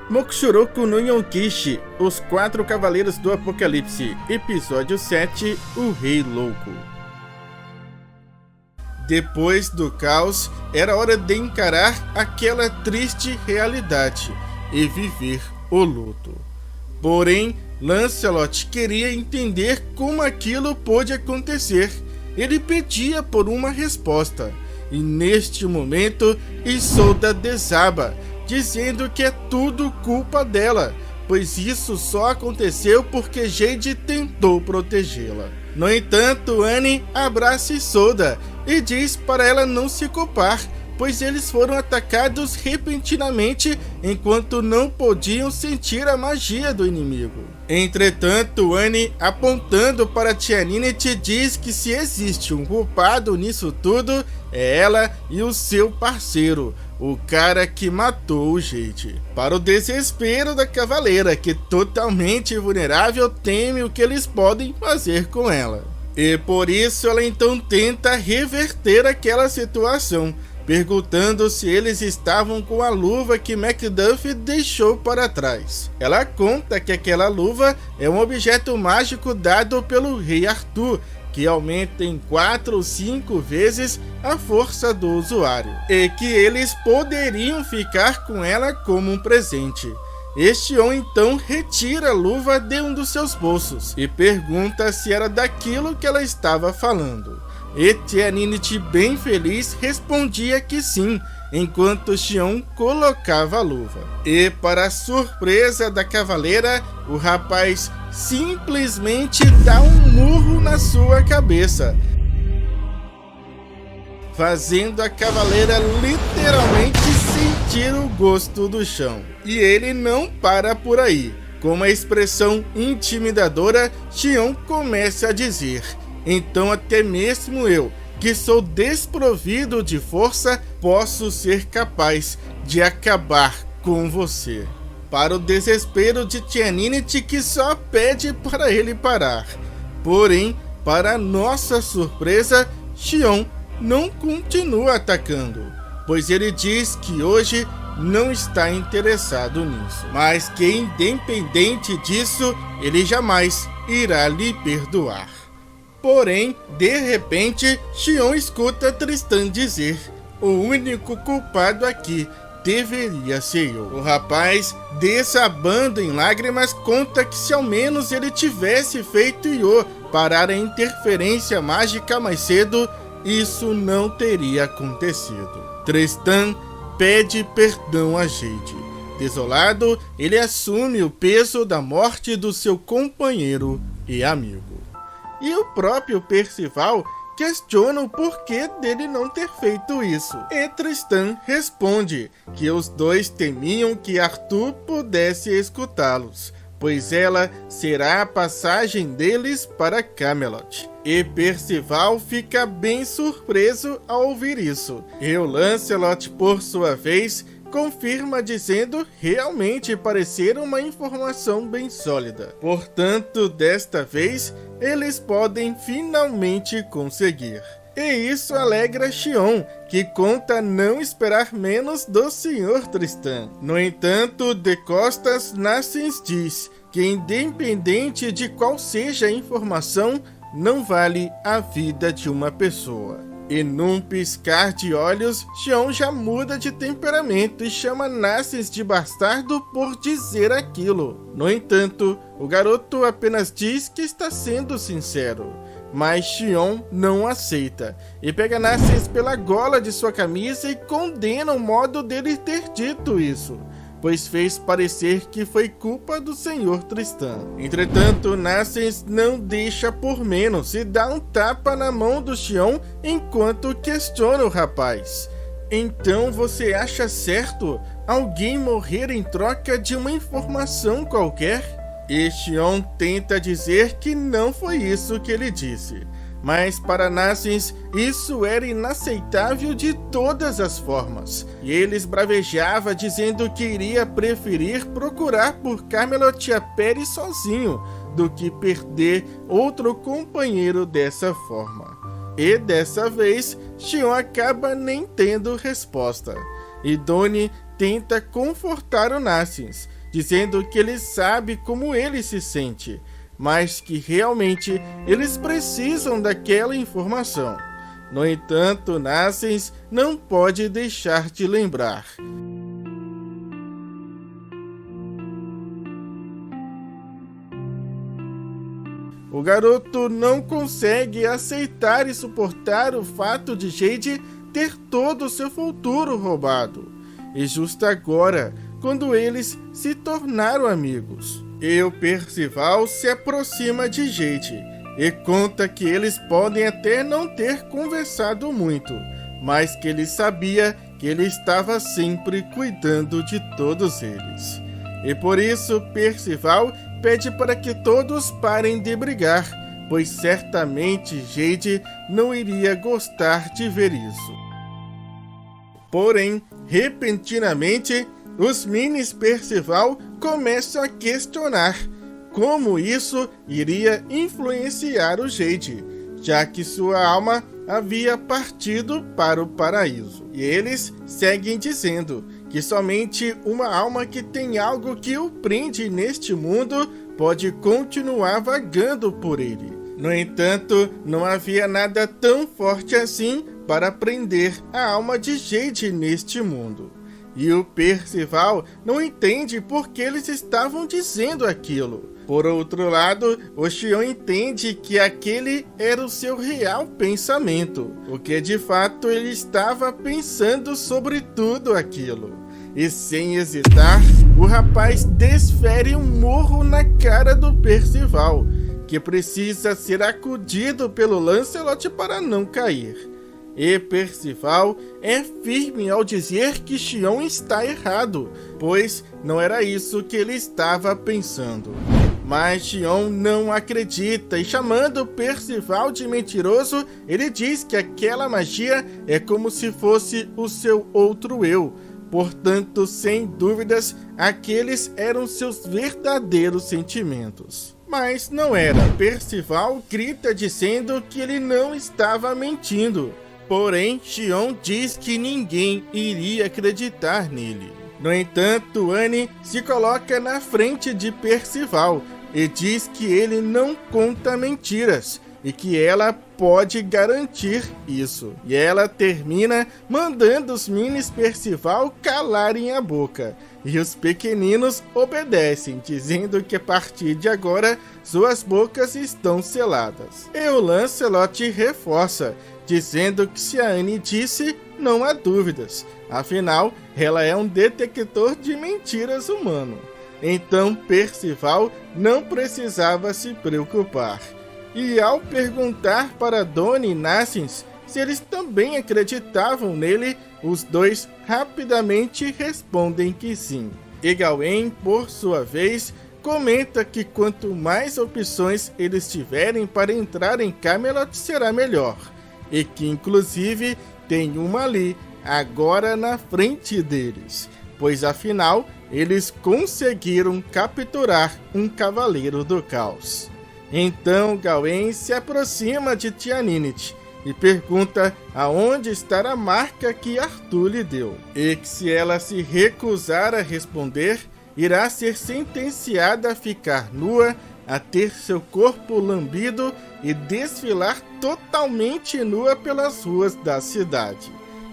Mokushuroku no Yonkishi, Os Quatro Cavaleiros do Apocalipse, Episódio 7, O Rei Louco. Depois do caos, era hora de encarar aquela triste realidade e viver o luto. Porém, Lancelot queria entender como aquilo pôde acontecer. Ele pedia por uma resposta, e neste momento Isolda desaba, dizendo que é tudo culpa dela, pois isso só aconteceu porque Jade tentou protegê-la. No entanto, Annie abraça Isolda e diz para ela não se culpar, pois eles foram atacados repentinamente enquanto não podiam sentir a magia do inimigo. Entretanto, Annie, apontando para Tia Ninette, diz que se existe um culpado nisso tudo, é ela e o seu parceiro, o cara que matou o Jade. Para o desespero da cavaleira, que totalmente vulnerável teme o que eles podem fazer com ela. E por isso ela então tenta reverter aquela situação, perguntando se eles estavam com a luva que Macduff deixou para trás. Ela conta que aquela luva é um objeto mágico dado pelo rei Arthur, que aumenta em 4 ou 5 vezes a força do usuário, e que eles poderiam ficar com ela como um presente. Xion então retira a luva de um dos seus bolsos e pergunta se era daquilo que ela estava falando. E Tia Ninette, bem feliz, respondia que sim, enquanto Xion colocava a luva. E para a surpresa da cavaleira, o rapaz simplesmente dá um murro na sua cabeça, fazendo a cavaleira literalmente sentir o gosto do chão. E ele não para por aí. Com uma expressão intimidadora, Xion começa a dizer: então até mesmo eu, que sou desprovido de força, posso ser capaz de acabar com você. Para o desespero de Tia Ninette, que só pede para ele parar. Porém, para nossa surpresa, Xion não continua atacando, pois ele diz que hoje não está interessado nisso, mas que independente disso, ele jamais irá lhe perdoar. Porém, de repente, Xion escuta Tristan dizer: o único culpado aqui deveria ser eu. O rapaz, desabando em lágrimas, conta que se ao menos ele tivesse feito Io parar a interferência mágica mais cedo, isso não teria acontecido. Tristan pede perdão a Jade. Desolado, ele assume o peso da morte do seu companheiro e amigo. E o próprio Percival questiona o porquê dele não ter feito isso. E Tristan responde que os dois temiam que Arthur pudesse escutá-los, pois ela será a passagem deles para Camelot. E Percival fica bem surpreso ao ouvir isso. E o Lancelot, por sua vez, confirma dizendo realmente parecer uma informação bem sólida. Portanto, desta vez, eles podem finalmente conseguir. E isso alegra Xion, que conta não esperar menos do Sr. Tristan. No entanto, de costas, Nassens diz que independente de qual seja a informação, não vale a vida de uma pessoa. E num piscar de olhos, Xion já muda de temperamento e chama Nassens de bastardo por dizer aquilo. No entanto, o garoto apenas diz que está sendo sincero, mas Xion não aceita e pega Nassens pela gola de sua camisa e condena o modo dele ter dito isso, pois fez parecer que foi culpa do Sr. Tristan. Entretanto, Nassens não deixa por menos e dá um tapa na mão do Xion enquanto questiona o rapaz. Então você acha certo alguém morrer em troca de uma informação qualquer? E Xion tenta dizer que não foi isso que ele disse. Mas para Nassens, isso era inaceitável de todas as formas. E ele esbravejava dizendo que iria preferir procurar por Camelot a pele sozinho do que perder outro companheiro dessa forma. E dessa vez, Xion acaba nem tendo resposta. E Doni tenta confortar o Nassens dizendo que ele sabe como ele se sente, mas que realmente eles precisam daquela informação. No entanto, Nassens não pode deixar de lembrar. O garoto não consegue aceitar e suportar o fato de Jade ter todo o seu futuro roubado. E justo agora, quando eles se tornaram amigos, o Percival se aproxima de Jade e conta que eles podem até não ter conversado muito, mas que ele sabia que ele estava sempre cuidando de todos eles. E por isso Percival pede para que todos parem de brigar, pois certamente Jade não iria gostar de ver isso. Porém, repentinamente, os minis Percival começam a questionar como isso iria influenciar o Jade, já que sua alma havia partido para o paraíso. E eles seguem dizendo que somente uma alma que tem algo que o prende neste mundo pode continuar vagando por ele. No entanto, não havia nada tão forte assim para prender a alma de Jade neste mundo. E o Percival não entende por que eles estavam dizendo aquilo. Por outro lado, o Xion entende que aquele era o seu real pensamento, o que de fato ele estava pensando sobre tudo aquilo. E sem hesitar, o rapaz desfere um murro na cara do Percival, que precisa ser acudido pelo Lancelot para não cair. E Percival é firme ao dizer que Xion está errado, pois não era isso que ele estava pensando. Mas Xion não acredita e, chamando Percival de mentiroso, ele diz que aquela magia é como se fosse o seu outro eu. Portanto, sem dúvidas, aqueles eram seus verdadeiros sentimentos. Mas não era. Percival grita dizendo que ele não estava mentindo. Porém, Xion diz que ninguém iria acreditar nele. No entanto, Annie se coloca na frente de Percival e diz que ele não conta mentiras e que ela pode garantir isso. E ela termina mandando os minis Percival calarem a boca. E os pequeninos obedecem, dizendo que a partir de agora suas bocas estão seladas. E o Lancelot reforça, dizendo que se a Annie disse, não há dúvidas. Afinal, ela é um detector de mentiras humano. Então Percival não precisava se preocupar. E ao perguntar para Donnie e Nassens se eles também acreditavam nele, os dois rapidamente respondem que sim. E Gawain, por sua vez, comenta que quanto mais opções eles tiverem para entrar em Camelot será melhor, e que inclusive tem uma ali, agora na frente deles, pois afinal eles conseguiram capturar um Cavaleiro do Caos. Então Gawain se aproxima de Tia Ninit e pergunta aonde está a marca que Arthur lhe deu, e que se ela se recusar a responder, irá ser sentenciada a ficar nua, a ter seu corpo lambido e desfilar totalmente nua pelas ruas da cidade.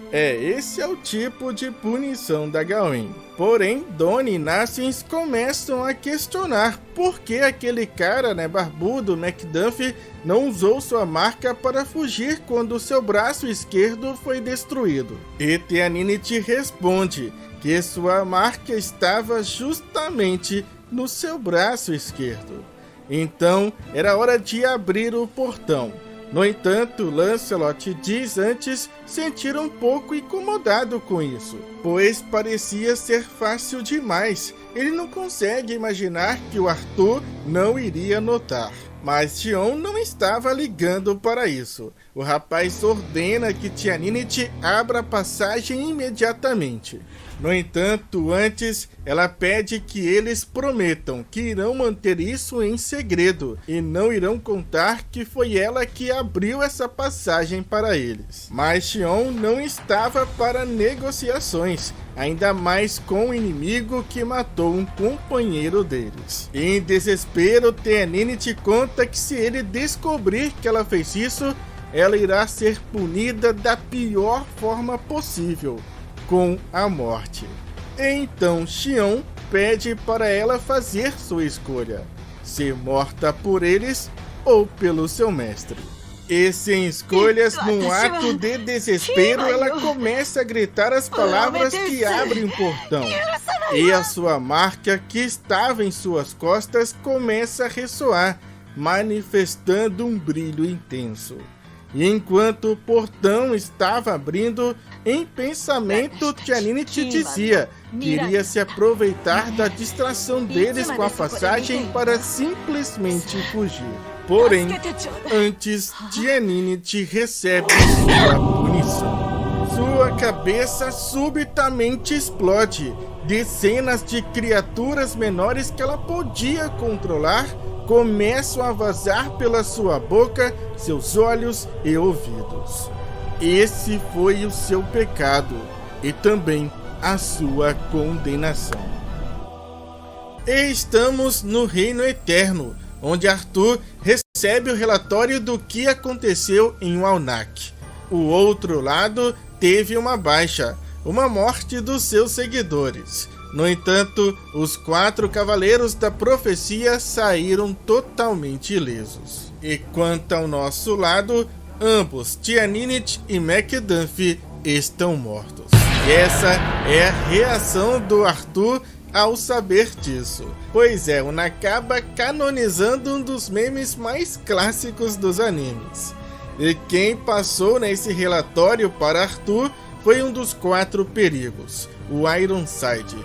Esse é o tipo de punição da Gawain. Porém, Donnie e Nassens começam a questionar por que aquele cara, barbudo, Macduff, não usou sua marca para fugir quando seu braço esquerdo foi destruído. E Tia Ninit responde que sua marca estava justamente no seu braço esquerdo. Então, era hora de abrir o portão. No entanto, Lancelot diz antes sentir um pouco incomodado com isso, pois parecia ser fácil demais. Ele não consegue imaginar que o Arthur não iria notar. Mas Xion não estava ligando para isso. O rapaz ordena que Tia Ninit abra a passagem imediatamente. No entanto, antes, ela pede que eles prometam que irão manter isso em segredo e não irão contar que foi ela que abriu essa passagem para eles. Mas Xion não estava para negociações, ainda mais com o inimigo que matou um companheiro deles. Em desespero, Tianinic conta que se ele descobrir que ela fez isso, ela irá ser punida da pior forma possível, com a morte. Então Xion pede para ela fazer sua escolha, ser morta por eles ou pelo seu mestre. E sem escolhas, num ato de desespero, ela começa a gritar as palavras que abrem o portão. E a sua marca que estava em suas costas começa a ressoar, manifestando um brilho intenso. E enquanto o portão estava abrindo, em pensamento, Tianinic dizia que iria se aproveitar da distração deles com a passagem para simplesmente fugir. Porém, antes, Tianinic recebe sua punição. Sua cabeça subitamente explode. Dezenas de criaturas menores que ela podia controlar começam a vazar pela sua boca, seus olhos e ouvidos. Esse foi o seu pecado e também a sua condenação. E estamos no Reino Eterno, onde Arthur recebe o relatório do que aconteceu em Walnak. O outro lado teve uma baixa, uma morte dos seus seguidores. No entanto, os 4 cavaleiros da profecia saíram totalmente ilesos. E quanto ao nosso lado, ambos, Tianinic e Macduff, estão mortos. E essa é a reação do Arthur ao saber disso. Pois é, o acaba canonizando um dos memes mais clássicos dos animes. E quem passou nesse relatório para Arthur foi um dos 4 perigos, o Ironside.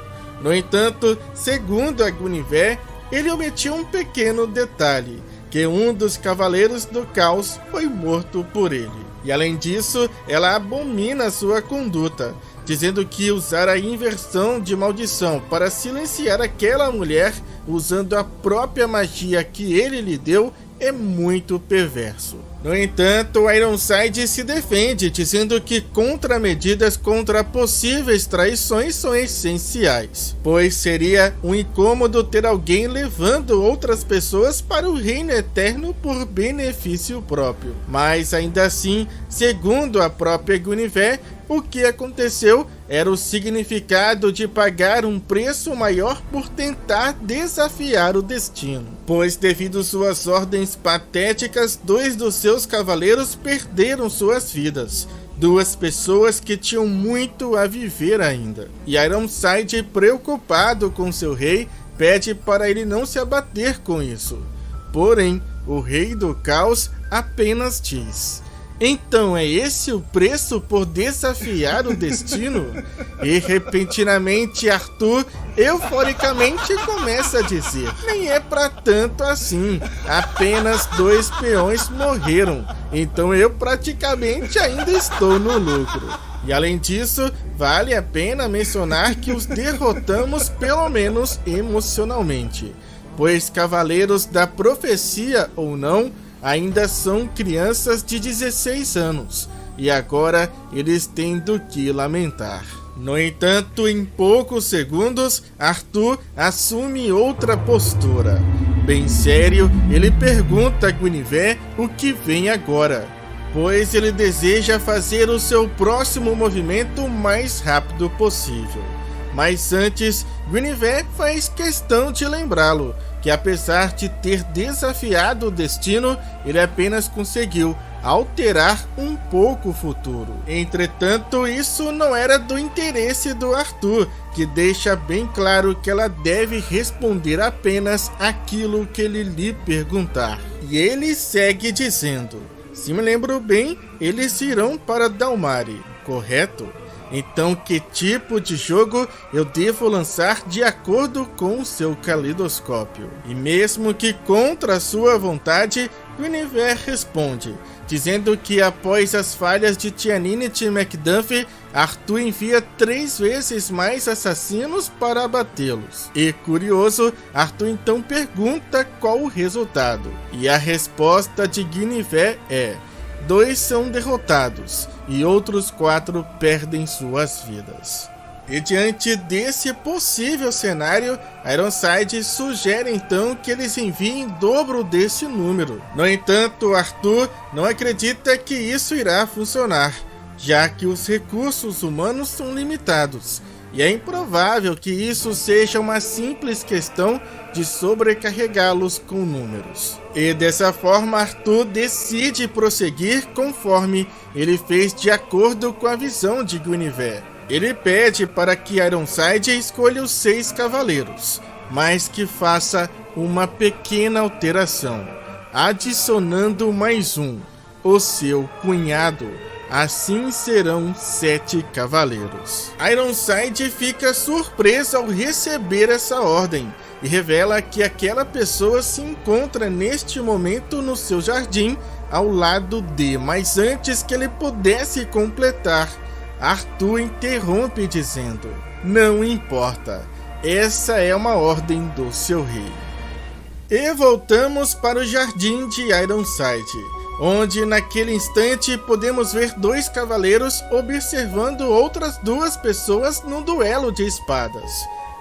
No entanto, segundo a Guinevere, ele omitiu um pequeno detalhe, que um dos Cavaleiros do Caos foi morto por ele. E além disso, ela abomina sua conduta, dizendo que usar a inversão de maldição para silenciar aquela mulher usando a própria magia que ele lhe deu é muito perverso. No entanto, Ironside se defende, dizendo que contramedidas contra possíveis traições são essenciais, pois seria um incômodo ter alguém levando outras pessoas para o Reino Eterno por benefício próprio. Mas ainda assim, segundo a própria Guinevere, o que aconteceu era o significado de pagar um preço maior por tentar desafiar o destino, pois devido suas ordens patéticas, 2 dos seus cavaleiros perderam suas vidas, 2 pessoas que tinham muito a viver ainda. E Ironside, preocupado com seu rei, pede para ele não se abater com isso. Porém, o Rei do Caos apenas diz: então é esse o preço por desafiar o destino? E repentinamente Arthur euforicamente começa a dizer: nem é pra tanto assim, apenas 2 peões morreram, então eu praticamente ainda estou no lucro. E além disso, vale a pena mencionar que os derrotamos pelo menos emocionalmente, pois cavaleiros da profecia ou não, ainda são crianças de 16 anos, e agora eles têm do que lamentar. No entanto, em poucos segundos, Arthur assume outra postura. Bem sério, ele pergunta a Guinevere o que vem agora, pois ele deseja fazer o seu próximo movimento o mais rápido possível. Mas antes, Guinevere faz questão de lembrá-lo que, apesar de ter desafiado o destino, ele apenas conseguiu alterar um pouco o futuro. Entretanto, isso não era do interesse do Arthur, que deixa bem claro que ela deve responder apenas aquilo que ele lhe perguntar. E ele segue dizendo: se me lembro bem, eles irão para Dalmari, correto? Então, que tipo de jogo eu devo lançar de acordo com o seu caleidoscópio? E mesmo que contra a sua vontade, Guinevere responde: dizendo que após as falhas de Tianinic e Macduff, Arthur envia 3 vezes mais assassinos para abatê-los. E curioso, Arthur então pergunta qual o resultado. E a resposta de Guinevere é: 2 são derrotados e outros 4 perdem suas vidas. E diante desse possível cenário, Ironside sugere então que eles enviem dobro desse número. No entanto, Arthur não acredita que isso irá funcionar, já que os recursos humanos são limitados, e é improvável que isso seja uma simples questão de sobrecarregá-los com números. E dessa forma, Arthur decide prosseguir conforme ele fez de acordo com a visão de Guinevere. Ele pede para que Ironside escolha os 6 cavaleiros, mas que faça uma pequena alteração, adicionando mais um, o seu cunhado. Assim serão 7 cavaleiros. Ironside fica surpreso ao receber essa ordem e revela que aquela pessoa se encontra neste momento no seu jardim ao lado de, mas antes que ele pudesse completar, Arthur interrompe dizendo: não importa, essa é uma ordem do seu rei. E voltamos para o jardim de Ironside, onde naquele instante podemos ver 2 cavaleiros observando outras 2 pessoas num duelo de espadas.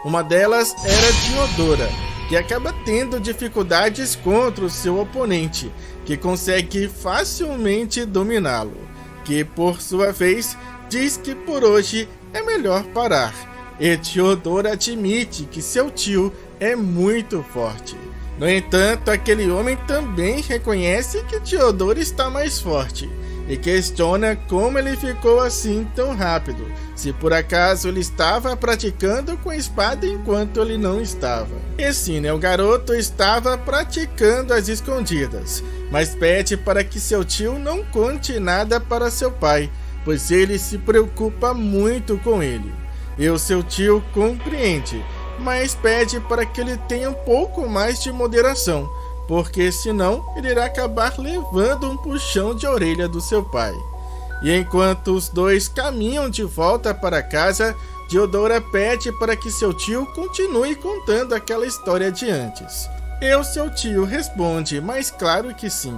Uma delas era Diodora, que acaba tendo dificuldades contra o seu oponente, que consegue facilmente dominá-lo, que por sua vez diz que por hoje é melhor parar, e Diodora admite que seu tio é muito forte. No entanto, aquele homem também reconhece que Diodora está mais forte e questiona como ele ficou assim tão rápido, se por acaso ele estava praticando com a espada enquanto ele não estava. E sim, o garoto estava praticando às escondidas, mas pede para que seu tio não conte nada para seu pai, pois ele se preocupa muito com ele. E o seu tio compreende, mas pede para que ele tenha um pouco mais de moderação, porque senão ele irá acabar levando um puxão de orelha do seu pai. E enquanto os 2 caminham de volta para casa, Diodora pede para que seu tio continue contando aquela história de antes. E o seu tio responde: mas claro que sim.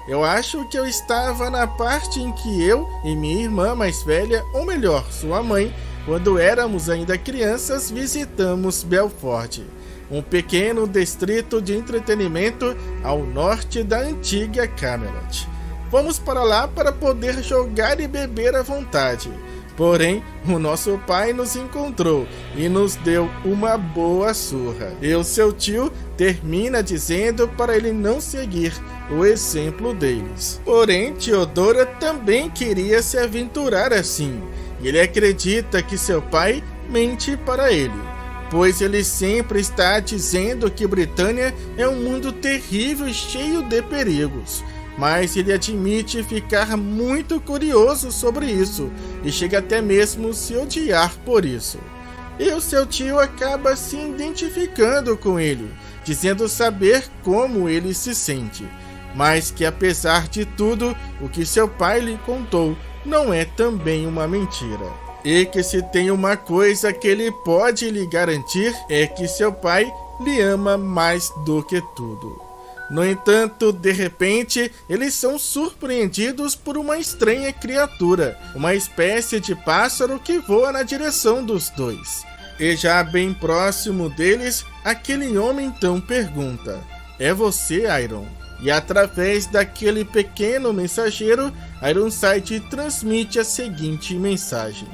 Eu acho que eu estava na parte em que eu e minha irmã mais velha, ou melhor, sua mãe, quando éramos ainda crianças, visitamos Belfort, um pequeno distrito de entretenimento ao norte da antiga Camelot. Fomos para lá para poder jogar e beber à vontade. Porém, o nosso pai nos encontrou e nos deu uma boa surra. E o seu tio termina dizendo para ele não seguir o exemplo deles. Porém, Diodora também queria se aventurar assim. E ele acredita que seu pai mente para ele, pois ele sempre está dizendo que Britânia é um mundo terrível e cheio de perigos. Mas ele admite ficar muito curioso sobre isso e chega até mesmo se odiar por isso. E o seu tio acaba se identificando com ele, dizendo saber como ele se sente, mas que apesar de tudo, o que seu pai lhe contou não é também uma mentira. E que se tem uma coisa que ele pode lhe garantir é que seu pai lhe ama mais do que tudo. No entanto, de repente, eles são surpreendidos por uma estranha criatura, uma espécie de pássaro que voa na direção dos 2. E já bem próximo deles, aquele homem então pergunta: é você, Iron? E através daquele pequeno mensageiro, Ironside transmite a seguinte mensagem: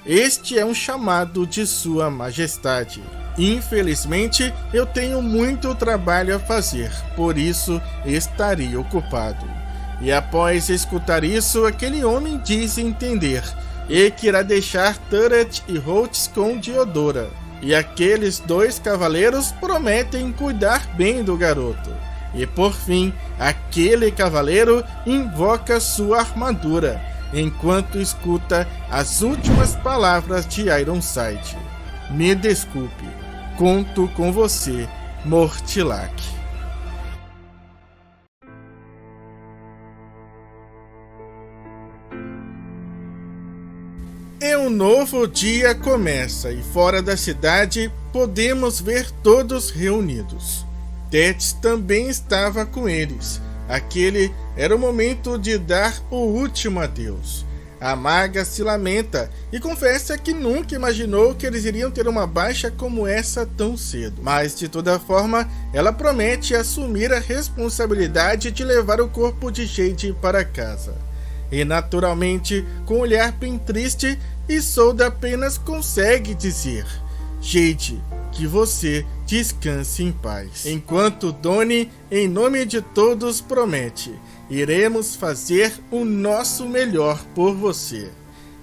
este é um chamado de Sua Majestade. Infelizmente, eu tenho muito trabalho a fazer, por isso estarei ocupado. E após escutar isso, aquele homem diz entender, e que irá deixar Turret e Holtz com Diodora. E aqueles 2 cavaleiros prometem cuidar bem do garoto. E por fim, aquele cavaleiro invoca sua armadura, enquanto escuta as últimas palavras de Ironside: me desculpe, conto com você, Mortlack. novo dia começa e fora da cidade podemos ver todos reunidos. Tétis também estava com eles. Aquele era o momento de dar o último adeus. A maga se lamenta e confessa que nunca imaginou que eles iriam ter uma baixa como essa tão cedo. Mas, de toda forma, ela promete assumir a responsabilidade de levar o corpo de Jade para casa. E, naturalmente, com um olhar bem triste, Isolda apenas consegue dizer: Jade, que você descanse em paz. Enquanto Donnie, em nome de todos, promete: iremos fazer o nosso melhor por você.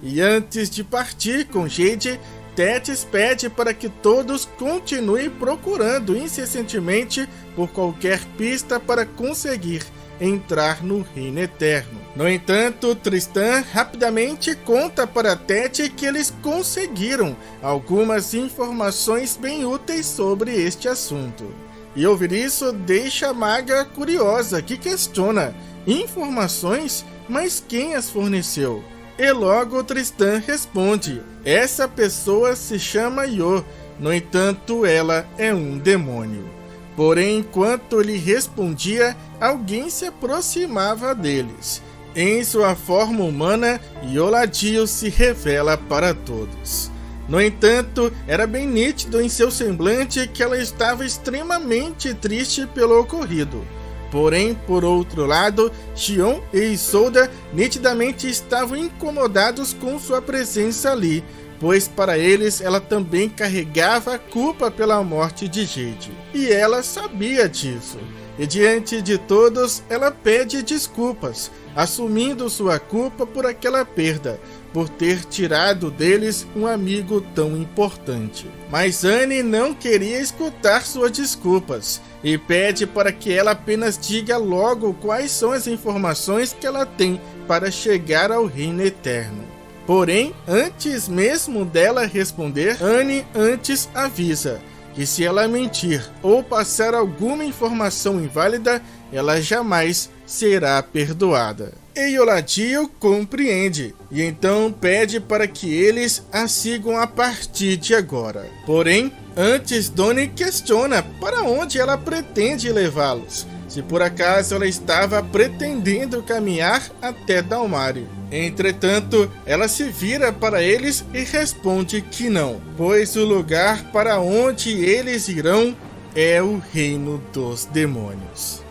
E antes de partir com Jade, Tétis pede para que todos continuem procurando incessantemente por qualquer pista para conseguir entrar no Reino Eterno. No entanto, Tristan rapidamente conta para Tétis que eles conseguiram algumas informações bem úteis sobre este assunto. E ouvir isso deixa a maga curiosa, que questiona: informações? Mas quem as forneceu? E logo Tristan responde: essa pessoa se chama Io, no entanto ela é um demônio. Porém, enquanto ele respondia, alguém se aproximava deles. Em sua forma humana, Ioladil se revela para todos. No entanto, era bem nítido em seu semblante que ela estava extremamente triste pelo ocorrido. Porém, por outro lado, Xion e Isolda nitidamente estavam incomodados com sua presença ali, pois para eles ela também carregava a culpa pela morte de Jade. E ela sabia disso. E diante de todos, ela pede desculpas, assumindo sua culpa por aquela perda, por ter tirado deles um amigo tão importante. Mas Annie não queria escutar suas desculpas e pede para que ela apenas diga logo quais são as informações que ela tem para chegar ao Reino Eterno. Porém, antes mesmo dela responder, Annie antes avisa que se ela mentir ou passar alguma informação inválida, ela jamais será perdoada. E Ioladil compreende, e então pede para que eles a sigam a partir de agora. Porém, antes Donnie questiona para onde ela pretende levá-los, se por acaso ela estava pretendendo caminhar até Dalmari. Entretanto, ela se vira para eles e responde que não, pois o lugar para onde eles irão é o Reino dos Demônios.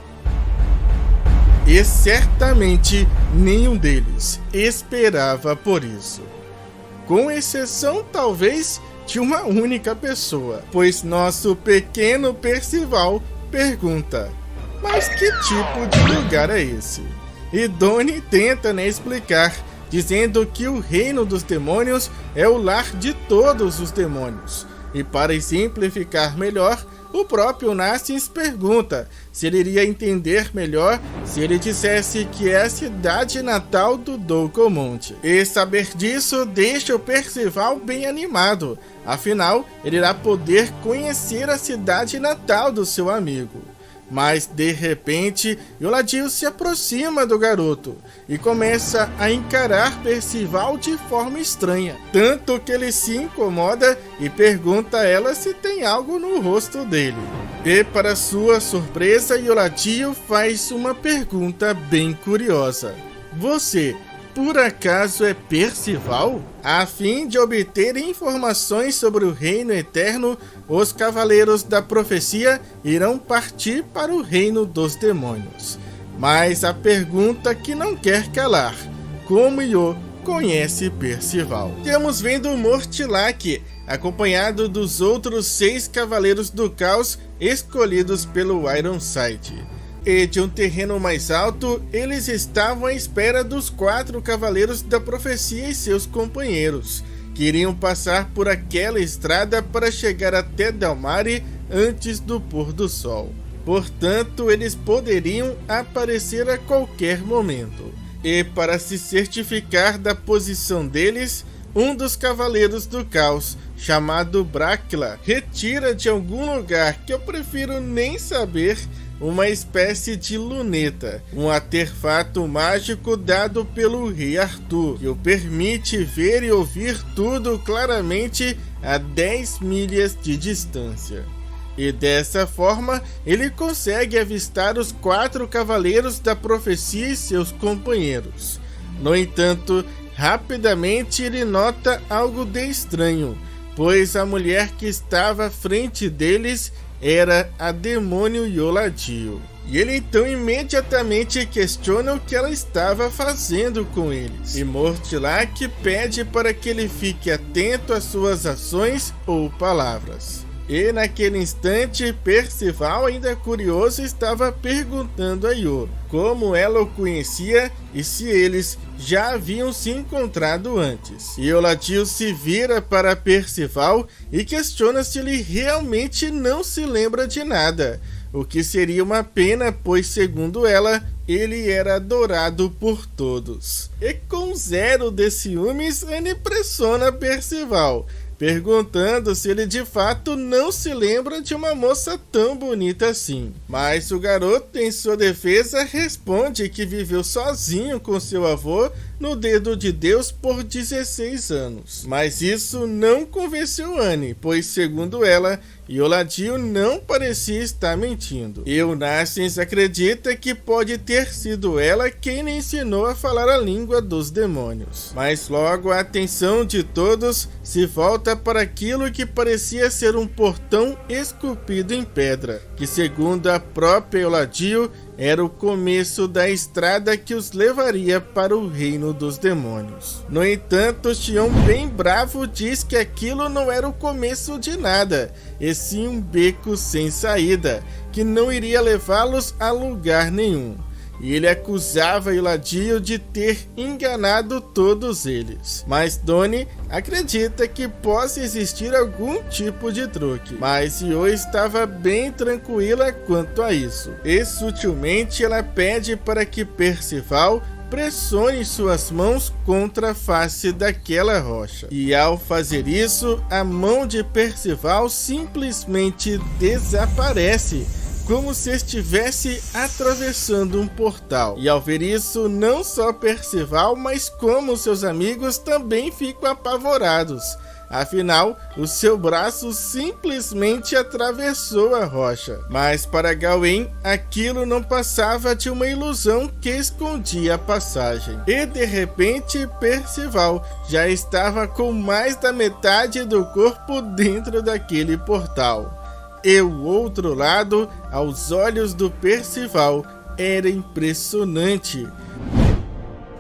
E certamente nenhum deles esperava por isso. Com exceção, talvez, de uma única pessoa, pois nosso pequeno Percival pergunta: mas que tipo de lugar é esse? E Donnie tenta explicar, dizendo que o Reino dos Demônios é o lar de todos os demônios. E para exemplificar melhor, o próprio Nassins pergunta se ele iria entender melhor se ele dissesse que é a cidade natal do Doucomonte. E saber disso deixa o Percival bem animado, afinal, ele irá poder conhecer a cidade natal do seu amigo. Mas, de repente, Ioladil se aproxima do garoto e começa a encarar Percival de forma estranha, tanto que ele se incomoda e pergunta a ela se tem algo no rosto dele. E, para sua surpresa, Ioladil faz uma pergunta bem curiosa: você, por acaso, é Percival? A fim de obter informações sobre o Reino Eterno, os Cavaleiros da Profecia irão partir para o Reino dos Demônios. Mas a pergunta que não quer calar: como Io conhece Percival? Temos vendo Mortilak, acompanhado dos outros 6 Cavaleiros do Caos escolhidos pelo Ironside. E de um terreno mais alto, eles estavam à espera dos 4 Cavaleiros da Profecia e seus companheiros, que iriam passar por aquela estrada para chegar até Dalmari antes do pôr do sol. Portanto, eles poderiam aparecer a qualquer momento. E para se certificar da posição deles, um dos Cavaleiros do Caos, chamado Bráquila, retira de algum lugar que eu prefiro nem saber uma espécie de luneta, um artefato mágico dado pelo rei Arthur, que o permite ver e ouvir tudo claramente a 10 milhas de distância. E dessa forma, ele consegue avistar os 4 Cavaleiros da Profecia e seus companheiros. No entanto, rapidamente ele nota algo de estranho, pois a mulher que estava à frente deles era a demônio Yoladio. E ele então imediatamente questiona o que ela estava fazendo com eles. E Mortlac pede para que ele fique atento às suas ações ou palavras. E naquele instante, Percival, ainda curioso, estava perguntando a Io como ela o conhecia e se eles já haviam se encontrado antes. Yoladio se vira para Percival e questiona se ele realmente não se lembra de nada, o que seria uma pena, pois segundo ela, ele era adorado por todos. E com 0 de ciúmes, ele impressiona Percival, perguntando se ele de fato não se lembra de uma moça tão bonita assim. Mas o garoto, em sua defesa, responde que viveu sozinho com seu avô no Dedo de Deus por 16 anos. Mas isso não convenceu Anne, pois segundo ela, Yoladio não parecia estar mentindo. E o Narsens acredita que pode ter sido ela quem lhe ensinou a falar a língua dos demônios. Mas logo a atenção de todos se volta para aquilo que parecia ser um portão esculpido em pedra, que segundo a própria Yoladio, era o começo da estrada que os levaria para o reino dos demônios. No entanto, Xion, bem bravo, diz que aquilo não era o começo de nada, e sim um beco sem saída, que não iria levá-los a lugar nenhum. E ele acusava Yoladio de ter enganado todos eles. Mas Donnie acredita que possa existir algum tipo de truque. Mas Io estava bem tranquila quanto a isso. E sutilmente ela pede para que Percival pressione suas mãos contra a face daquela rocha. E ao fazer isso, a mão de Percival simplesmente desaparece, como se estivesse atravessando um portal. E ao ver isso, não só Percival, mas como seus amigos também ficam apavorados. Afinal, o seu braço simplesmente atravessou a rocha. Mas para Gawain, aquilo não passava de uma ilusão que escondia a passagem. E de repente, Percival já estava com mais da metade do corpo dentro daquele portal. E o outro lado, aos olhos do Percival, era impressionante.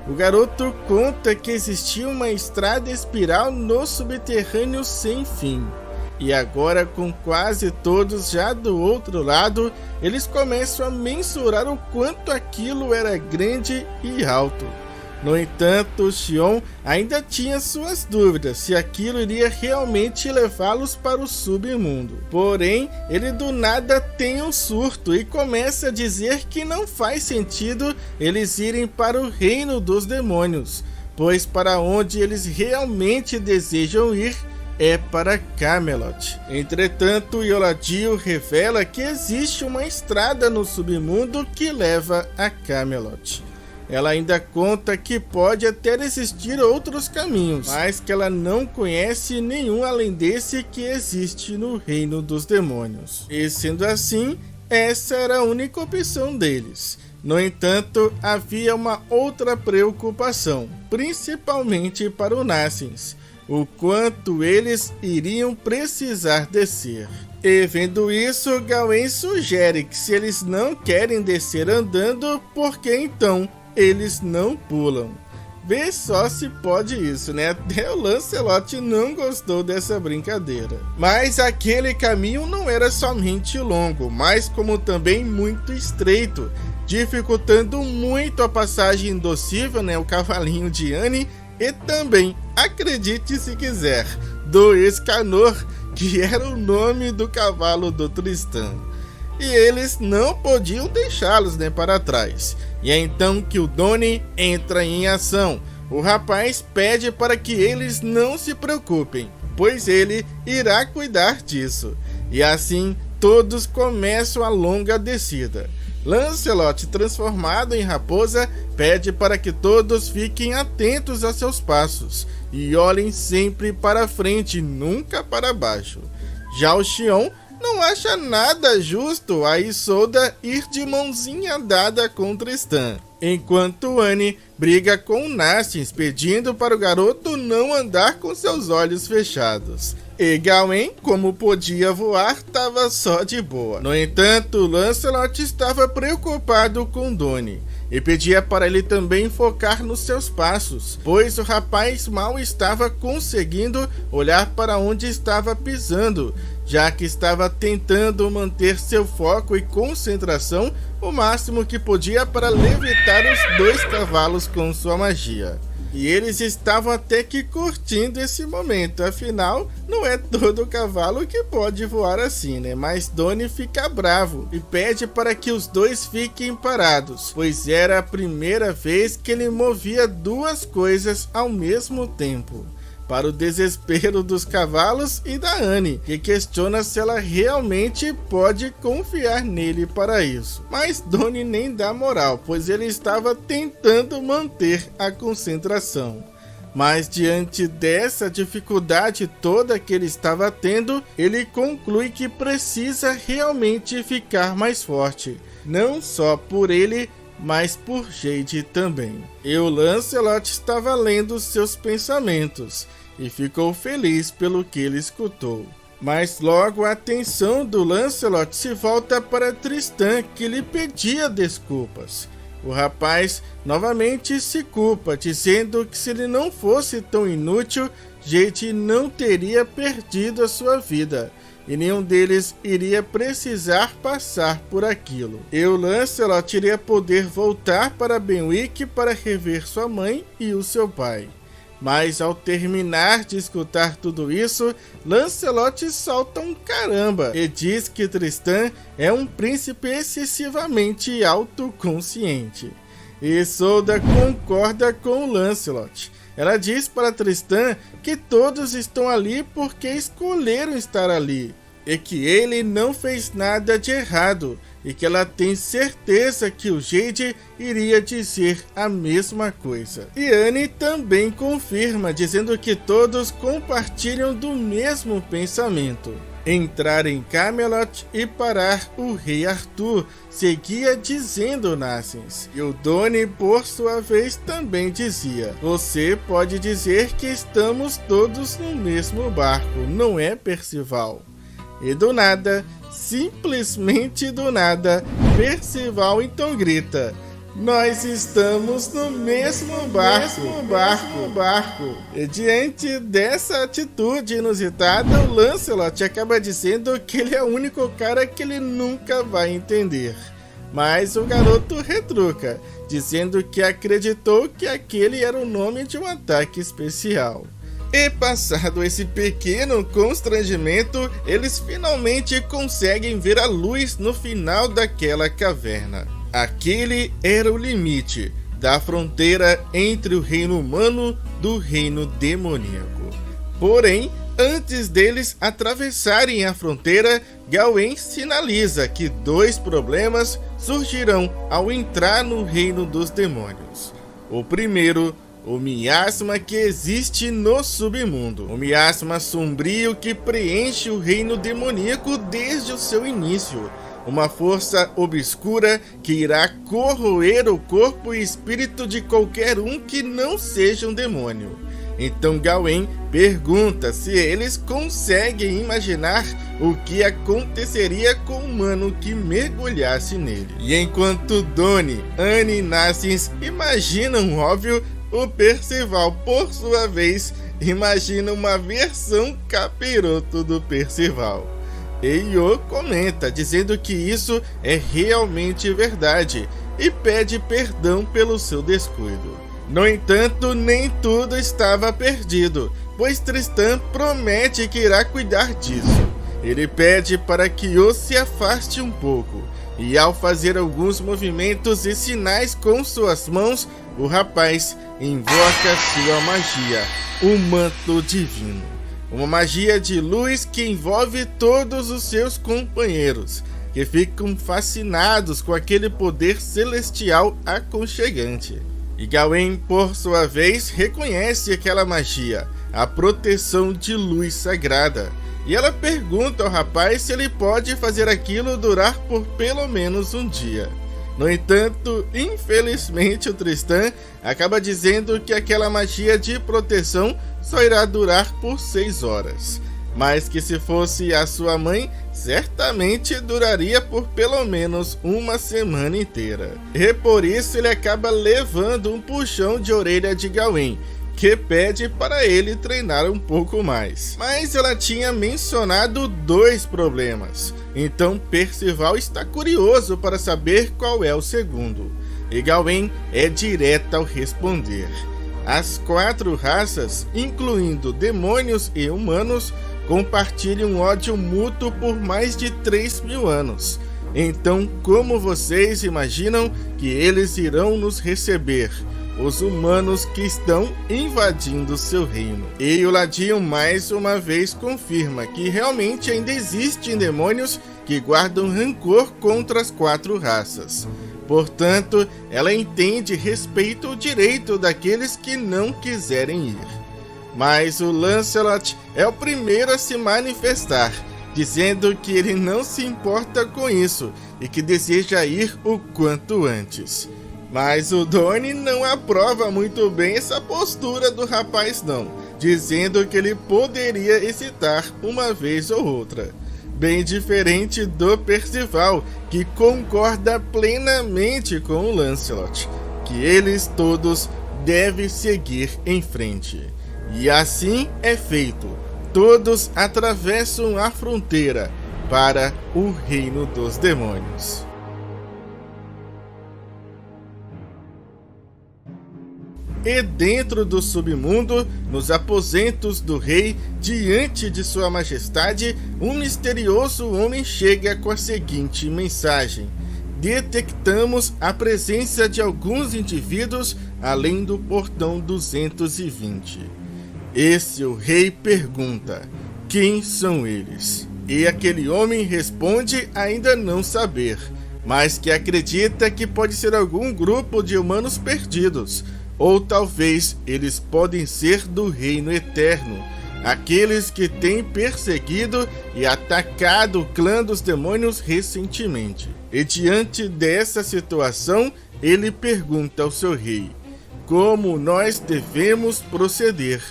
O garoto conta que existia uma estrada espiral no subterrâneo sem fim. E agora, com quase todos já do outro lado, eles começam a mensurar o quanto aquilo era grande e alto. No entanto, Xion ainda tinha suas dúvidas se aquilo iria realmente levá-los para o submundo. Porém, ele do nada tem um surto e começa a dizer que não faz sentido eles irem para o reino dos demônios, pois para onde eles realmente desejam ir é para Camelot. Entretanto, Yoladio revela que existe uma estrada no submundo que leva a Camelot. Ela ainda conta que pode até existir outros caminhos, mas que ela não conhece nenhum além desse que existe no reino dos demônios. E sendo assim, essa era a única opção deles. No entanto, havia uma outra preocupação, principalmente para o Narsens: o quanto eles iriam precisar descer. E vendo isso, Gawain sugere que se eles não querem descer andando, por que então eles não pulam? Vê só se pode isso, né? Até o Lancelot não gostou dessa brincadeira. Mas aquele caminho não era somente longo, mas como também muito estreito, dificultando muito a passagem do Silvio, né? O cavalinho de Anne, e também, acredite se quiser, do Escanor, que era o nome do cavalo do Tristan. E eles não podiam deixá-los, né, para trás. E é então que o Donnie entra em ação, O rapaz pede para que eles não se preocupem, pois ele irá cuidar disso. E assim todos começam a longa descida. Lancelot, transformado em raposa, pede para que todos fiquem atentos a seus passos e olhem sempre para frente, nunca para baixo. Já o Xion não acha nada justo a Isolda ir de mãozinha dada com Tristan, enquanto Anne briga com Narcís, pedindo para o garoto não andar com seus olhos fechados. E Gawain, como podia voar, estava só de boa. No entanto, Lancelot estava preocupado com Doni e pedia para ele também focar nos seus passos, pois o rapaz mal estava conseguindo olhar para onde estava pisando, já que estava tentando manter seu foco e concentração o máximo que podia para levitar os 2 cavalos com sua magia. E eles estavam até que curtindo esse momento, afinal, não é todo cavalo que pode voar assim, né? Mas Doni fica bravo e pede para que os 2 fiquem parados, pois era a primeira vez que ele movia 2 coisas ao mesmo tempo. Para o desespero dos cavalos e da Anne, que questiona se ela realmente pode confiar nele para isso. Mas Doni nem dá moral, pois ele estava tentando manter a concentração. Mas diante dessa dificuldade toda que ele estava tendo, ele conclui que precisa realmente ficar mais forte, não só por ele, mas por Jade também. E o Lancelot estava lendo seus pensamentos e ficou feliz pelo que ele escutou. Mas logo a atenção do Lancelot se volta para Tristan, que lhe pedia desculpas. O rapaz novamente se culpa, dizendo que se ele não fosse tão inútil, Jade não teria perdido a sua vida, e nenhum deles iria precisar passar por aquilo. E o Lancelot iria poder voltar para Benwick para rever sua mãe e o seu pai. Mas ao terminar de escutar tudo isso, Lancelot solta um caramba e diz que Tristan é um príncipe excessivamente autoconsciente. E Isolda concorda com Lancelot. Ela diz para Tristan que todos estão ali porque escolheram estar ali, e que ele não fez nada de errado, e que ela tem certeza que o Jade iria dizer a mesma coisa. E Anne também confirma, dizendo que todos compartilham do mesmo pensamento: entrar em Camelot e parar o rei Arthur, seguia dizendo Narcís. E o Doni, por sua vez, também dizia: você pode dizer que estamos todos no mesmo barco, não é, Percival? E do nada, simplesmente do nada, Percival então grita: nós estamos no mesmo barco. E diante dessa atitude inusitada, o Lancelot acaba dizendo que ele é o único cara que ele nunca vai entender. Mas o garoto retruca, dizendo que acreditou que aquele era o nome de um ataque especial. E passado esse pequeno constrangimento, eles finalmente conseguem ver a luz no final daquela caverna. Aquele era o limite da fronteira entre o reino humano do reino demoníaco. Porém, antes deles atravessarem a fronteira, Gawain sinaliza que 2 problemas surgirão ao entrar no reino dos demônios. O primeiro, o miasma que existe no submundo. O miasma sombrio que preenche o reino demoníaco desde o seu início. Uma força obscura que irá corroer o corpo e espírito de qualquer um que não seja um demônio. Então Gawain pergunta se eles conseguem imaginar o que aconteceria com o humano que mergulhasse nele. E enquanto Doni, Anne e Narcís imaginam óbvio, o Percival, por sua vez, imagina uma versão capiroto do Percival. Eio comenta, dizendo que isso é realmente verdade, e pede perdão pelo seu descuido. No entanto, nem tudo estava perdido, pois Tristan promete que irá cuidar disso. Ele pede para que Io se afaste um pouco, e ao fazer alguns movimentos e sinais com suas mãos, o rapaz invoca sua magia, o manto divino. Uma magia de luz que envolve todos os seus companheiros, que ficam fascinados com aquele poder celestial aconchegante. E Gawain, por sua vez, reconhece aquela magia, a proteção de luz sagrada. E ela pergunta ao rapaz se ele pode fazer aquilo durar por pelo menos um dia. No entanto, infelizmente o Tristan acaba dizendo que aquela magia de proteção só irá durar por 6 horas. Mas que se fosse a sua mãe, certamente duraria por pelo menos uma semana inteira. E por isso ele acaba levando um puxão de orelha de Gawain, que pede para ele treinar um pouco mais. Mas ela tinha mencionado 2 problemas, então Percival está curioso para saber qual é o segundo. E Gawain é direto ao responder. As 4 raças, incluindo demônios e humanos, compartilham um ódio mútuo por mais de 3.000 anos. Então, como vocês imaginam que eles irão nos receber? Os humanos que estão invadindo seu reino. E o Ladino mais uma vez confirma que realmente ainda existem demônios que guardam rancor contra as 4 raças. Portanto, ela entende e respeita o direito daqueles que não quiserem ir. Mas o Lancelot é o primeiro a se manifestar, dizendo que ele não se importa com isso e que deseja ir o quanto antes. Mas o Dorne não aprova muito bem essa postura do rapaz não, dizendo que ele poderia hesitar uma vez ou outra. Bem diferente do Percival, que concorda plenamente com o Lancelot, que eles todos devem seguir em frente. E assim é feito. Todos atravessam a fronteira para o reino dos demônios. E dentro do submundo, nos aposentos do rei, diante de sua majestade, um misterioso homem chega com a seguinte mensagem: detectamos a presença de alguns indivíduos além do portão 220. Esse o rei pergunta: quem são eles? E aquele homem responde ainda não saber, mas que acredita que pode ser algum grupo de humanos perdidos, ou talvez eles podem ser do reino eterno, aqueles que têm perseguido e atacado o clã dos demônios recentemente. E diante dessa situação, ele pergunta ao seu rei: como nós devemos proceder,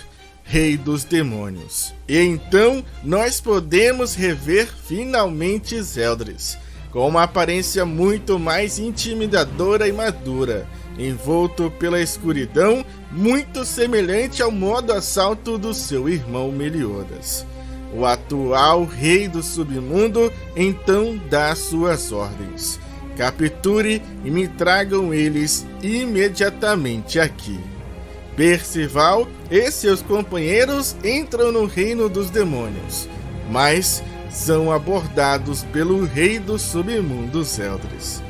rei dos demônios? E então nós podemos rever finalmente Zeldris, com uma aparência muito mais intimidadora e madura, envolto pela escuridão, muito semelhante ao modo assalto do seu irmão Meliodas. O atual rei do submundo então dá suas ordens: capture e me tragam eles imediatamente aqui. Percival e seus companheiros entram no reino dos demônios, mas são abordados pelo rei do submundo Zeldris.